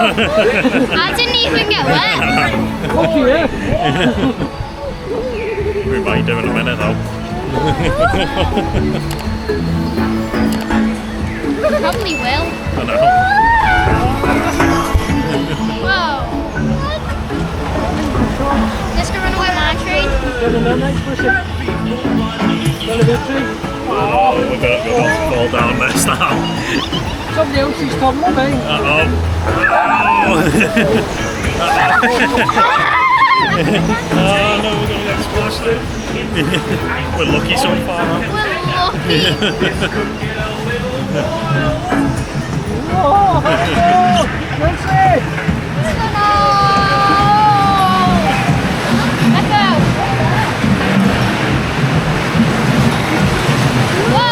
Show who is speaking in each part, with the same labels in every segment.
Speaker 1: I didn't even get wet.
Speaker 2: Lucky, yeah.
Speaker 3: We might do in a minute though.
Speaker 1: Probably will.
Speaker 3: I know.
Speaker 1: Whoa. Just to run away my train.
Speaker 2: Get in there, mate, push it. Got a bit too.
Speaker 3: Oh, we're about to fall down next time.
Speaker 2: Somebody else's Tom, not me.
Speaker 3: Uh-oh. Oh no, we're going to get splashed in. We're lucky so far.
Speaker 1: We're lucky.
Speaker 2: Oh, that's it.
Speaker 1: No. Let's go. Whoa.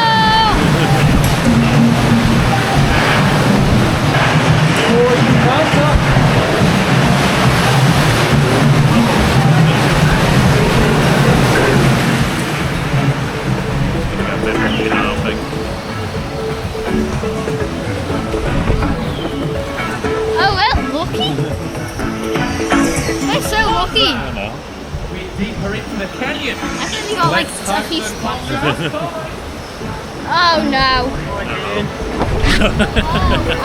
Speaker 2: Oh, you can't up.
Speaker 1: Oh, we're lucky. We're so lucky.
Speaker 3: I know.
Speaker 4: Deeper into the canyon.
Speaker 1: I think we got like toughy splashes. Oh no.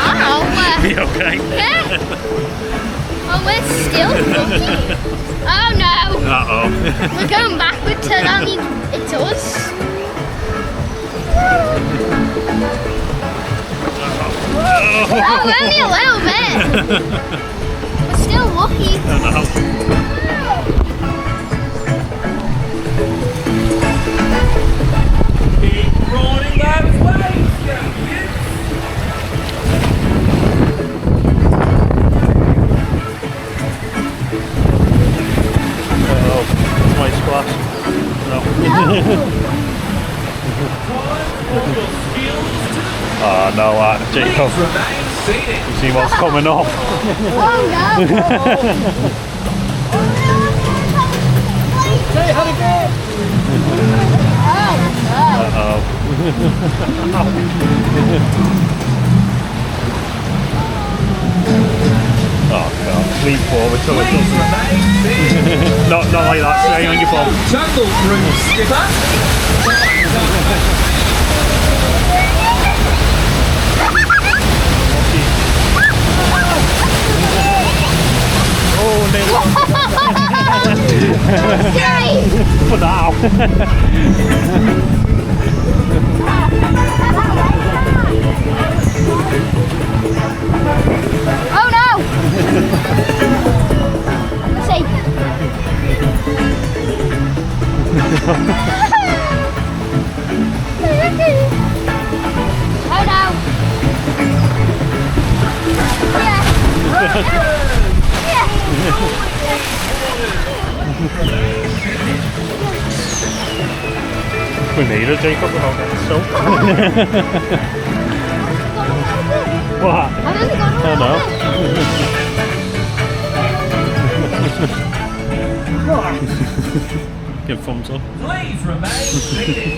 Speaker 1: Oh,
Speaker 3: You okay?
Speaker 1: yeah. Oh, we're still lucky. Oh no.
Speaker 3: Uh-oh.
Speaker 1: We're going backwards, so that means it's us. Oh, only a little bit. We're still lucky.
Speaker 3: I know.
Speaker 4: Keep rolling those waves, champions.
Speaker 3: Uh-oh. Might splash. No. Oh no, Jacob.
Speaker 4: Remain seated.
Speaker 3: You see what's coming up?
Speaker 1: Oh no.
Speaker 2: Say how to go.
Speaker 1: Oh no.
Speaker 3: Uh-oh. Oh god, lean forward till it
Speaker 4: Please
Speaker 3: doesn't.
Speaker 4: remain seated.
Speaker 3: Not like that, stay on your bum.
Speaker 4: Jungle Cruise skipper.
Speaker 3: Oh, nearly.
Speaker 1: Yay!
Speaker 3: For now.
Speaker 1: Oh no! Let's see. Oh no! Yeah!
Speaker 3: We need a Jacob without getting soaked. What?
Speaker 1: I've only gone
Speaker 3: Oh no. Give thumbs up.
Speaker 4: Please remain seated.